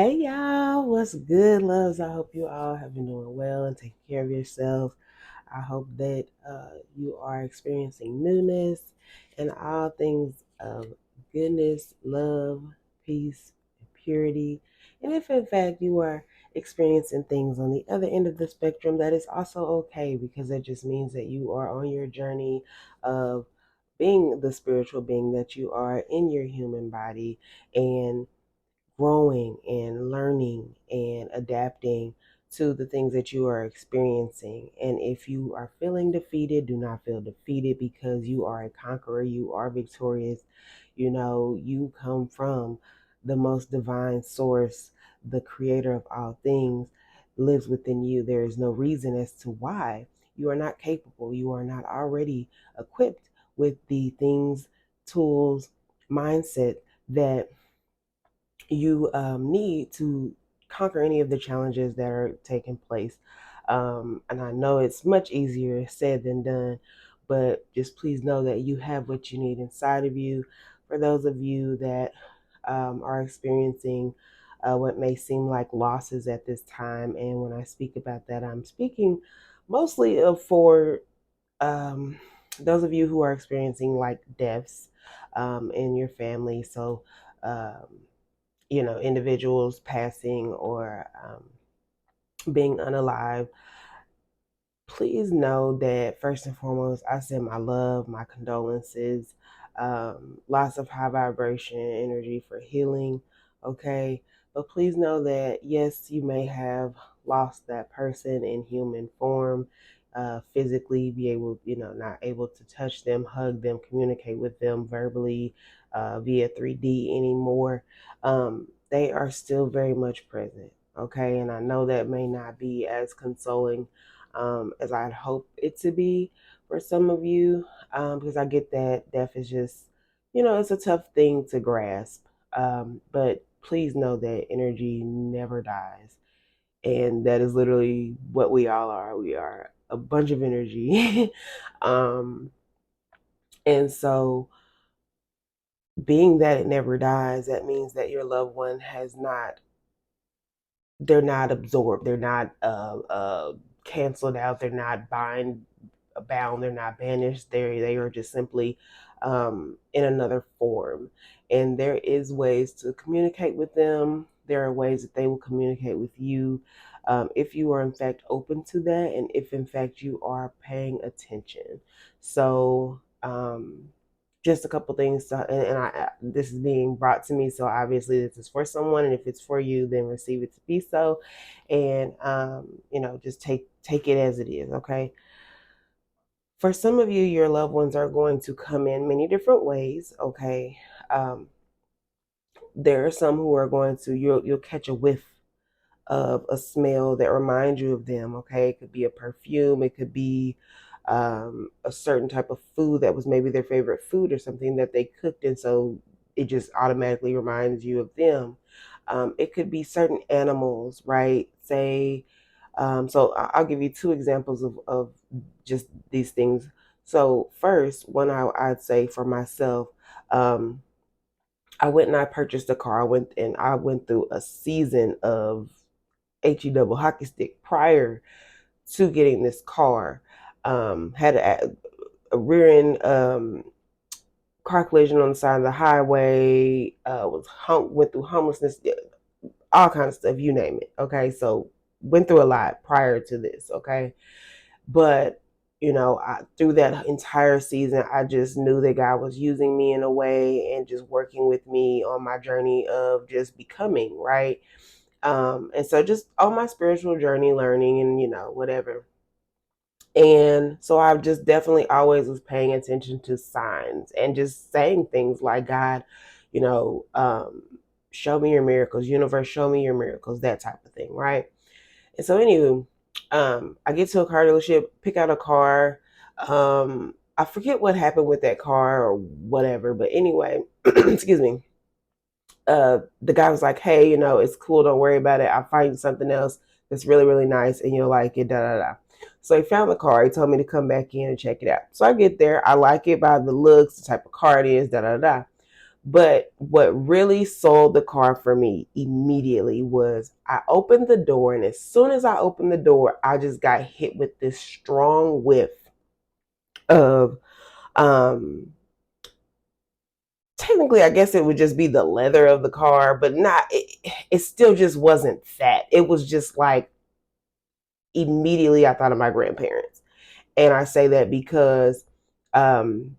Hey y'all, what's good, loves? I hope you all have been doing well and taking care of yourself. I hope that you are experiencing newness and all things of goodness, love, peace, and purity. And if in fact you are experiencing things on the other end of the spectrum, that is also okay because it just means that you are on your journey of being the spiritual being that you are in your human body and growing and learning and adapting to the things that you are experiencing. And if you are feeling defeated, do not feel defeated because you are a conqueror, you are victorious. You know, you come from the most divine source, the creator of all things lives within you. There is no reason as to why you are not capable, you are not already equipped with the things, tools, mindset that you need to conquer any of the challenges that are taking place. And I know it's much easier said than done, but just please know that you have what you need inside of you. For those of you that are experiencing what may seem like losses at this time, and when I speak about that, I'm speaking mostly of for um, those of you who are experiencing like deaths in your family. So, individuals passing or being unalive, please know that first and foremost, I send my love, my condolences, lots of high vibration energy for healing. Okay. But please know that, yes, you may have lost that person in human form, physically, be able, not able to touch them, hug them, communicate with them verbally via 3D anymore. They are still very much present. Okay. And I know that may not be as consoling as I'd hope it to be for some of you, because I get that death is just, it's a tough thing to grasp. But please know that energy never dies. And that is literally what we all are. We are a bunch of energy. um, and so, being that it never dies, that means that your loved one has not, they're not absorbed, they're not canceled out, they're not bound, they're not banished. They are just simply in another form. And there is ways to communicate with them. There are ways that they will communicate with you if you are in fact open to that, and if in fact you are paying attention. So just a couple things this is being brought to me, so obviously this is for someone, and if it's for you, then receive it to be so. And just take it as it is. Okay. For some of you, your loved ones are going to come in many different ways. Okay. um, there are some who are going to, you'll catch a whiff of a smell that reminds you of them. Okay, it could be a perfume, it could be a certain type of food that was maybe their favorite food or something that they cooked, and so it just automatically reminds you of them. It could be certain animals, right? Say, so I'll give you two examples of just these things. So first, one I'd say for myself, um, I went and I purchased a car. I went through a season of HE double hockey stick prior to getting this car. Had a rear end car collision on the side of the highway. Went through homelessness, all kinds of stuff, you name it. Okay, so went through a lot prior to this. Okay, but through that entire season, I just knew that God was using me in a way and just working with me on my journey of just becoming, right. And so just on my spiritual journey, learning and whatever. And so I just definitely always was paying attention to signs and just saying things like, God, you know, um, show me your miracles, universe, show me your miracles, that type of thing, right? And so, anywho, I get to a car dealership, pick out a car. I forget what happened with that car or whatever, but anyway, excuse me. The guy was like, "Hey, it's cool. Don't worry about it. I'll find you something else that's really, really nice, and you'll like it." Da da da. So he found the car. He told me to come back in and check it out. So I get there. I like it by the looks, the type of car it is. Da da da. But what really sold the car for me immediately was I opened the door, and as soon as I opened the door, I just got hit with this strong whiff of um technically, I guess it would just be the leather of the car, but not it still just wasn't that. It was just like immediately I thought of my grandparents. And I say that because um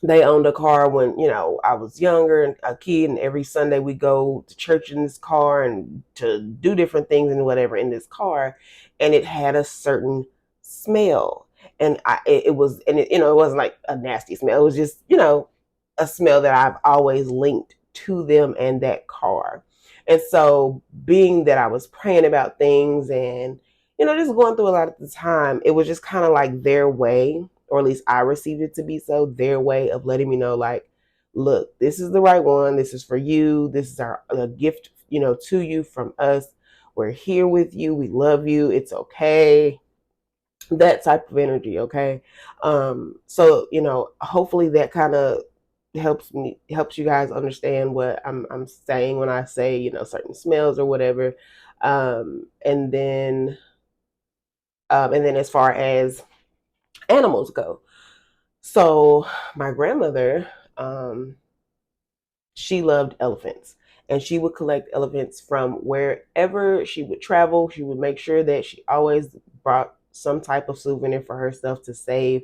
they owned a car when I was younger and a kid, and every Sunday we go to church in this car and to do different things and whatever in this car, and it had a certain smell, and it was, and it wasn't like a nasty smell. It was just a smell that I've always linked to them and that car. And so, being that I was praying about things and just going through a lot at the time, it was just kind of like their way, or at least I received it to be so, their way of letting me know, like, look, this is the right one. This is for you. This is a gift, to you from us. We're here with you. We love you. It's okay. That type of energy. Okay. So, hopefully that kind of helps you guys understand what I'm saying when I say, certain smells or whatever. And then as far as animals go, so my grandmother, she loved elephants, and she would collect elephants from wherever she would travel. She would make sure that she always brought some type of souvenir for herself to save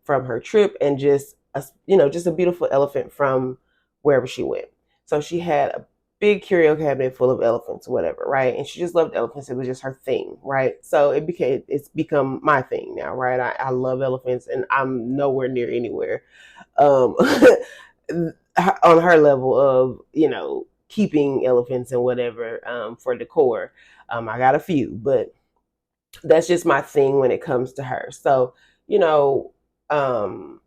from her trip, and just a beautiful elephant from wherever she went. So she had a big curio cabinet full of elephants, whatever, right? And she just loved elephants. It was just her thing, right? So it's become my thing now, right? I love elephants, and I'm nowhere near anywhere um, on her level of keeping elephants and whatever for decor. I got a few, but that's just my thing when it comes to her. So you know, um,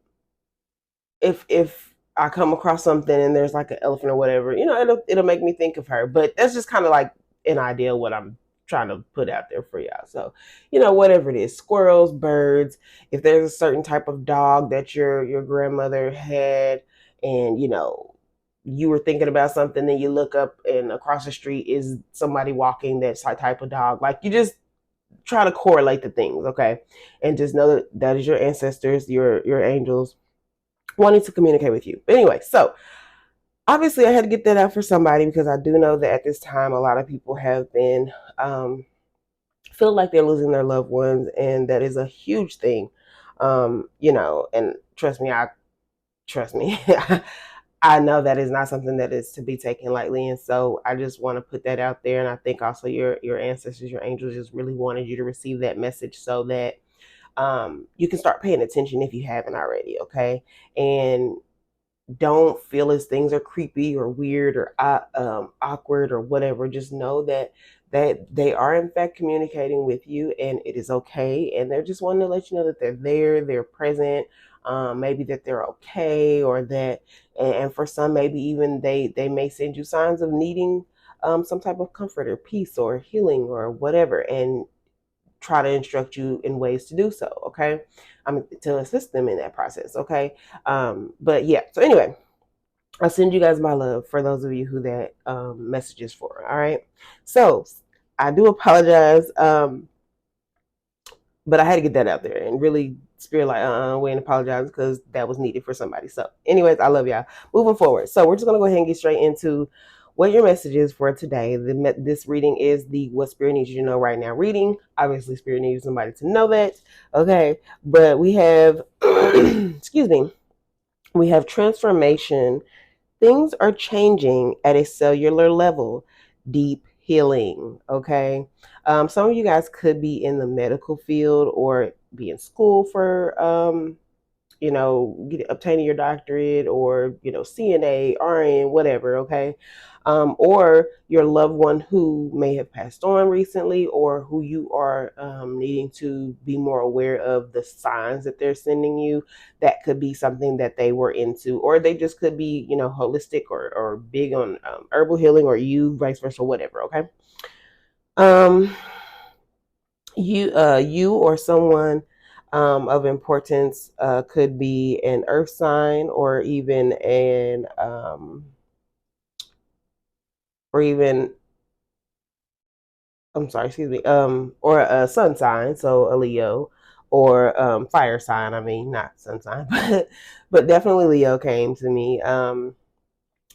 if I come across something and there's like an elephant or whatever, it'll make me think of her. But that's just kind of like an idea of what I'm trying to put out there for y'all. So, whatever it is, squirrels, birds, if there's a certain type of dog that your grandmother had, and you were thinking about something, then you look up and across the street is somebody walking that type of dog. Like, you just try to correlate the things, okay? And just know that is your ancestors, your angels wanting to communicate with you. But anyway, so obviously I had to get that out for somebody, because I do know that at this time a lot of people have been feel like they're losing their loved ones, and that is a huge thing. And trust me, I know that is not something that is to be taken lightly, and so I just want to put that out there. And I think also your ancestors, your angels, just really wanted you to receive that message, so that you can start paying attention if you haven't already. Okay, and don't feel as things are creepy or weird or awkward or whatever. Just know that they are in fact communicating with you, and it is okay. And they're just wanting to let you know that they're there, they're present. Maybe that they're okay, or that, and for some, maybe even they may send you signs of needing some type of comfort or peace or healing or whatever, and try to instruct you in ways to do so. Okay, to assist them in that process. Okay, but yeah. So anyway, I'll send you guys my love for those of you who that message is for. All right. So I do apologize, but I had to get that out there and really spirit like, we ain't apologize, because that was needed for somebody. So, anyways, I love y'all. Moving forward. So we're just gonna go ahead and get straight into what your message is for today. This reading is the What Spirit Needs You to Know Right Now reading. Obviously, Spirit needs somebody to know that. Okay, but we have, excuse me, we have transformation. Things are changing at a cellular level. Deep healing. Okay. Some of you guys could be in the medical field or be in school for obtaining your doctorate, or CNA, RN, whatever. Okay. Or your loved one who may have passed on recently, or who you are needing to be more aware of the signs that they're sending you. That could be something that they were into, or they just could be holistic, or big on herbal healing, or you vice versa, whatever. Okay. um you or someone of importance could be an earth sign, or even or even I'm sorry, excuse me, or a sun sign, so a Leo, or fire sign. I mean, not sun sign, but definitely Leo came to me.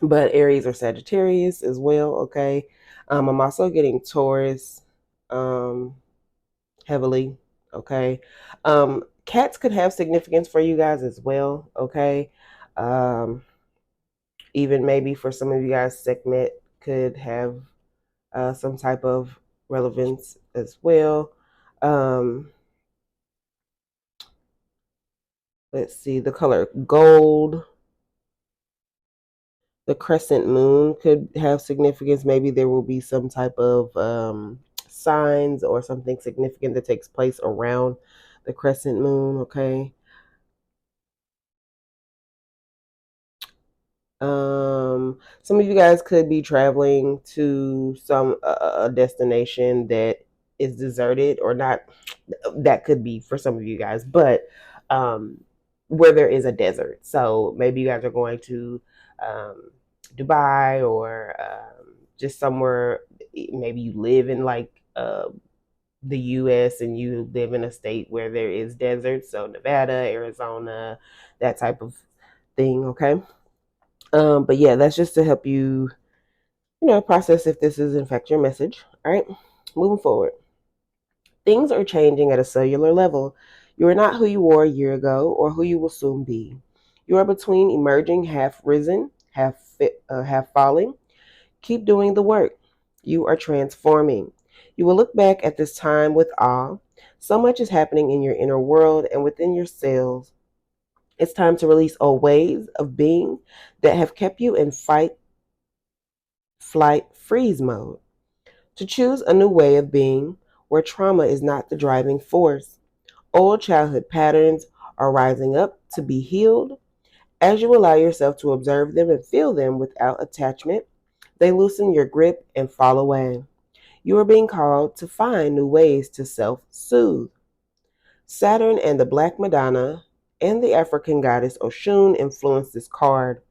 But Aries or Sagittarius as well. Okay, I'm also getting Taurus, heavily. Okay, cats could have significance for you guys as well. Okay, um, even maybe for some of you guys, Sekhmet could have some type of relevance as well. Um, let's see, the color gold, the crescent moon could have significance. Maybe there will be some type of signs or something significant that takes place around the crescent moon. Okay. Some of you guys could be traveling to some a destination that is deserted or not. That could be for some of you guys, but where there is a desert. So maybe you guys are going to um, Dubai, or just somewhere. Maybe you live in like the U.S. and you live in a state where there is desert. So Nevada, Arizona, that type of thing. Okay. But yeah, that's just to help you, process if this is in fact your message. All right, moving forward. Things are changing at a cellular level. You are not who you were a year ago or who you will soon be. You are between emerging, half risen, half falling. Keep doing the work. You are transforming. You will look back at this time with awe. So much is happening in your inner world and within your cells. It's time to release old ways of being that have kept you in fight, flight, freeze mode. To choose a new way of being where trauma is not the driving force. Old childhood patterns are rising up to be healed. As you allow yourself to observe them and feel them without attachment, they loosen your grip and fall away. You are being called to find new ways to self soothe. Saturn and the Black Madonna and the African goddess Oshun influence this card.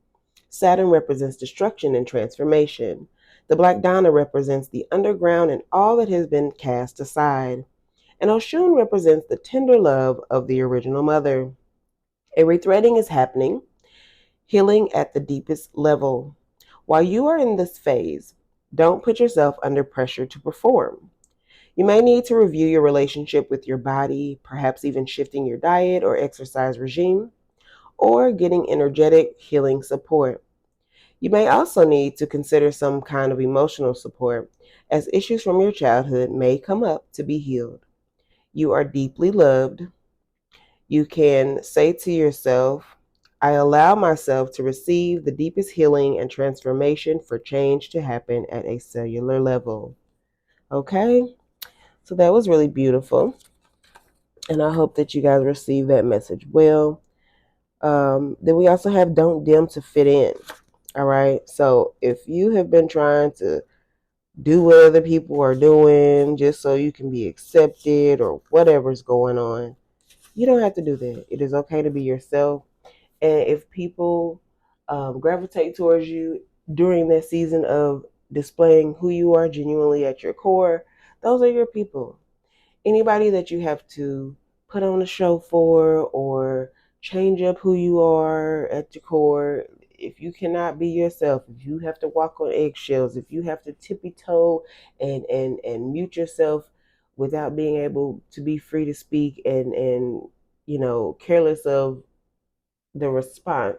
Saturn represents destruction and transformation. The Black Donna represents the underground and all that has been cast aside. And Oshun represents the tender love of the original mother. A rethreading is happening, healing at the deepest level. While you are in this phase, don't put yourself under pressure to perform. You may need to review your relationship with your body, perhaps even shifting your diet or exercise regime, or getting energetic healing support. You may also need to consider some kind of emotional support, as issues from your childhood may come up to be healed. You are deeply loved. You can say to yourself, I allow myself to receive the deepest healing and transformation for change to happen at a cellular level. Okay? So that was really beautiful. And I hope that you guys receive that message well. Then we also have don't dim to fit in. All right. So if you have been trying to do what other people are doing just so you can be accepted or whatever's going on, you don't have to do that. It is okay to be yourself. And if people gravitate towards you during that season of displaying who you are genuinely at your core, those are your people. Anybody that you have to put on a show for or change up who you are at your core, if you cannot be yourself, if you have to walk on eggshells, if you have to tippy toe and mute yourself without being able to be free to speak, and careless of the response,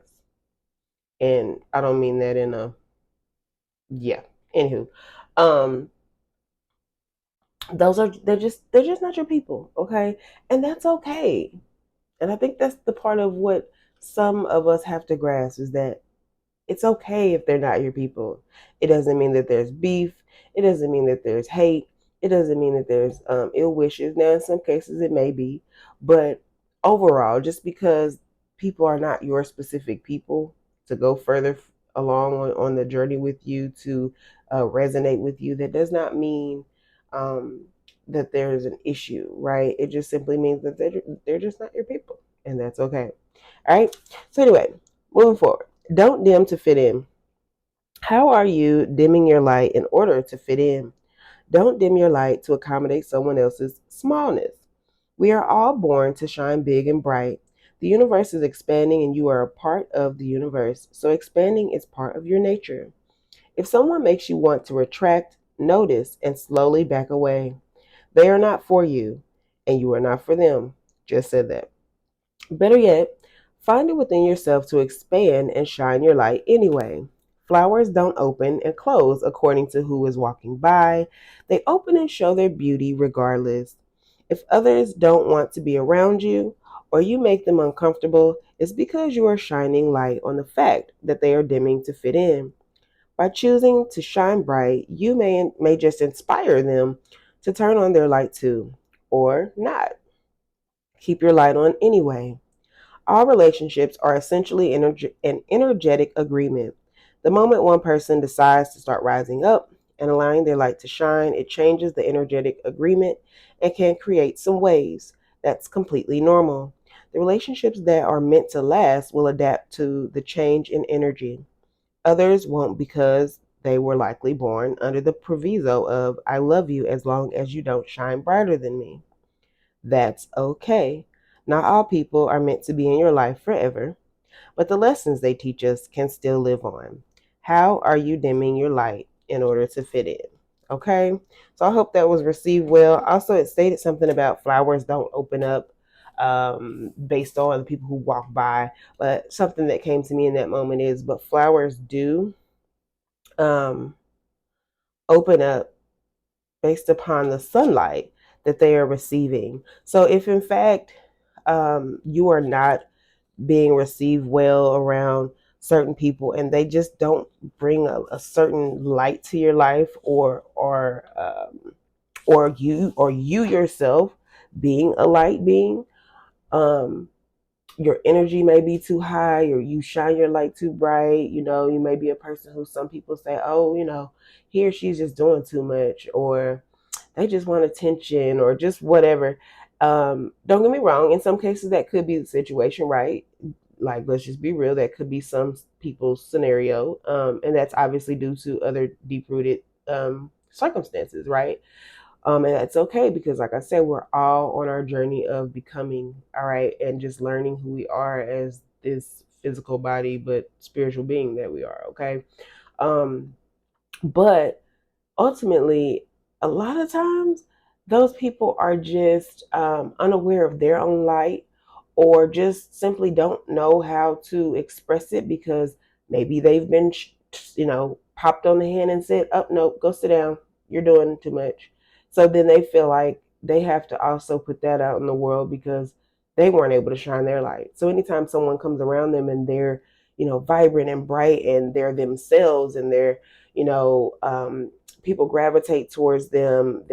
and I don't mean that in a, yeah, anywho, um they're just not your people. Okay, and that's okay. And I think that's the part of what some of us have to grasp, is that it's okay if they're not your people. It doesn't mean that there's beef. It doesn't mean that there's hate. It doesn't mean that there's ill wishes. Now, in some cases, it may be. But overall, just because people are not your specific people to go further along on the journey with you, to resonate with you, that does not mean that there's an issue, right? It just simply means that they're just not your people, and that's okay. All right. So anyway, moving forward, don't dim to fit in. How are you dimming your light in order to fit in? Don't dim your light to accommodate someone else's smallness. We are all born to shine big and bright. The universe is expanding and you are a part of the universe, so expanding is part of your nature. If someone makes you want to retract, notice and slowly back away. They are not for you, and you are not for them. Just said that. Better yet, find it within yourself to expand and shine your light anyway. Flowers don't open and close according to who is walking by. They open and show their beauty regardless. If others don't want to be around you or you make them uncomfortable, it's because you are shining light on the fact that they are dimming to fit in. By choosing to shine bright, you may just inspire them to turn on their light too, or not. Keep your light on anyway. All relationships are essentially an energetic agreement. The moment one person decides to start rising up and allowing their light to shine, it changes the energetic agreement and can create some waves. That's completely normal. The relationships that are meant to last will adapt to the change in energy. Others won't because they were likely born under the proviso of, I love you as long as you don't shine brighter than me. That's okay. Not all people are meant to be in your life forever, but the lessons they teach us can still live on. How are you dimming your light in order to fit in? Okay, so I hope that was received well. Also, it stated something about flowers don't open up based on the people who walk by, but something that came to me in that moment is, but flowers do um, open up based upon the sunlight that they are receiving. So if in fact you are not being received well around certain people and they just don't bring a certain light to your life, or you yourself being a light being, um, your energy may be too high or you shine your light too bright. You may be a person who some people say, oh, he or she's just doing too much, or they just want attention, or just whatever. Don't get me wrong, in some cases that could be the situation, right? Like, let's just be real, that could be some people's scenario, and that's obviously due to other deep rooted circumstances, right? And that's okay because, like I said, we're all on our journey of becoming, all right, and just learning who we are as this physical body but spiritual being that we are, okay? Um, but ultimately, a lot of times, those people are just unaware of their own light, or just simply don't know how to express it because maybe they've been, popped on the hand and said, "Oh no, go sit down. You're doing too much." So then they feel like they have to also put that out in the world because they weren't able to shine their light. So anytime someone comes around them and they're, vibrant and bright and they're themselves and they're, you know, um, people gravitate towards them.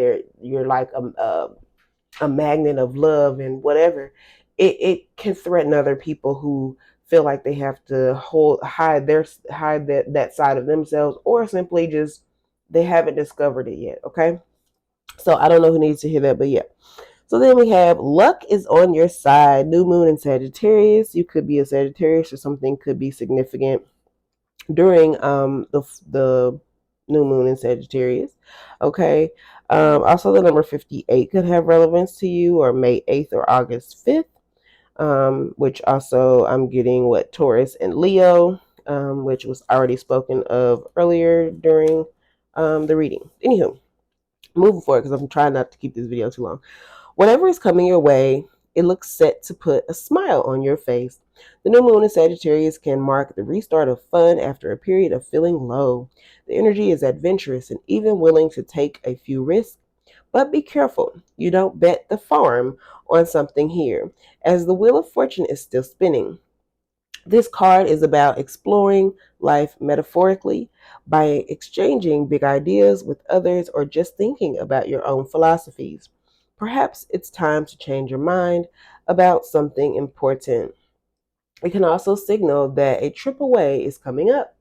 You're like a magnet of love and whatever. It can threaten other people who feel like they have to hide that side of themselves, or simply just they haven't discovered it yet. Okay, so I don't know who needs to hear that, but yeah. So then we have luck is on your side. New moon in Sagittarius. You could be a Sagittarius, or something could be significant during the new moon in Sagittarius. Okay. Also, the number 58 could have relevance to you, or May 8th or August 5th, which also I'm getting what Taurus and Leo, which was already spoken of earlier during the reading. Anywho, moving forward because I'm trying not to keep this video too long. Whatever is coming your way, it looks set to put a smile on your face. The new moon in Sagittarius can mark the restart of fun after a period of feeling low. The energy is adventurous and even willing to take a few risks. But be careful, you don't bet the farm on something here, as the wheel of fortune is still spinning. This card is about exploring life metaphorically by exchanging big ideas with others or just thinking about your own philosophies. Perhaps it's time to change your mind about something important. It can also signal that a trip away is coming up,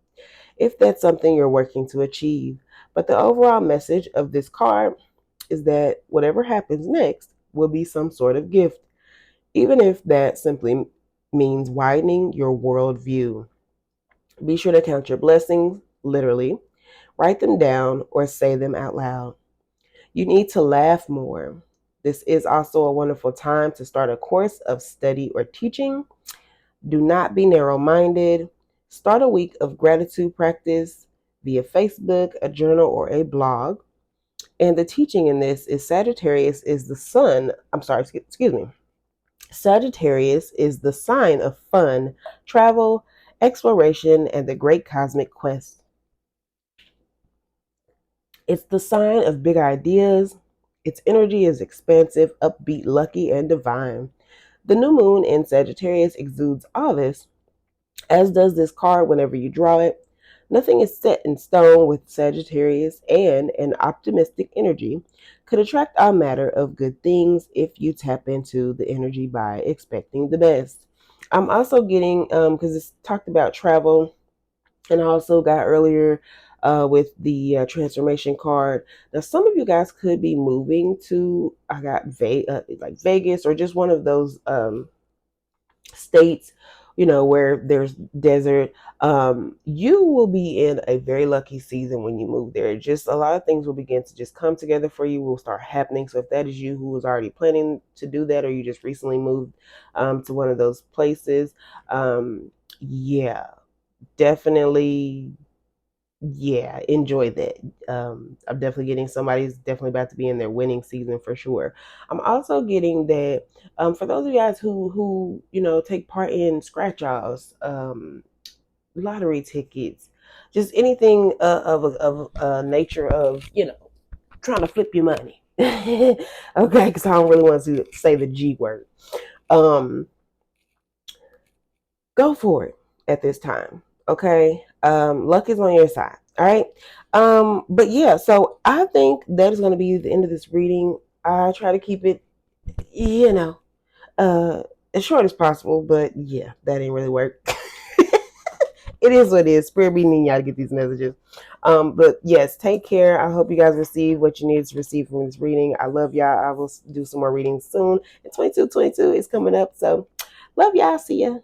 if that's something you're working to achieve. But the overall message of this card is that whatever happens next will be some sort of gift, even if that simply means widening your worldview. Be sure to count your blessings, literally, write them down, or say them out loud. You need to laugh more. This is also a wonderful time to start a course of study or teaching. Do not be narrow minded. Start a week of gratitude practice via Facebook, a journal, or a blog. And the teaching in this is Sagittarius is the sun. I'm sorry, excuse me. Sagittarius is the sign of fun, travel, exploration, and the great cosmic quest. It's the sign of big ideas. Its energy is expansive, upbeat, lucky, and divine. The new moon in Sagittarius exudes all this, as does this card whenever you draw it. Nothing is set in stone with Sagittarius, and an optimistic energy could attract all matter of good things if you tap into the energy by expecting the best. I'm also getting, because it's talked about travel, and I also got earlier with the transformation card. Now, some of you guys could be moving to, I got like Vegas or just one of those states, where there's desert. You will be in a very lucky season when you move there. Just a lot of things will begin to just come together for you, will start happening. So if that is you who was already planning to do that, or you just recently moved to one of those places, yeah, definitely, yeah, enjoy that. I'm definitely getting somebody's definitely about to be in their winning season for sure. I'm also getting that for those of you guys who take part in scratch offs, lottery tickets, just anything of nature of trying to flip your money. Okay, because I don't really want to say the G word. Um, Go for it at this time. Okay. Luck is on your side. All right. But yeah, so I think that is going to be the end of this reading. I try to keep it, you know, uh, as short as possible, but yeah, that ain't really work. It is what it is. Spirit be needing y'all to get these messages. But yes, take care. I hope you guys receive what you need to receive from this reading. I love y'all. I will do some more readings soon. And 2222 is coming up. So love y'all. See ya.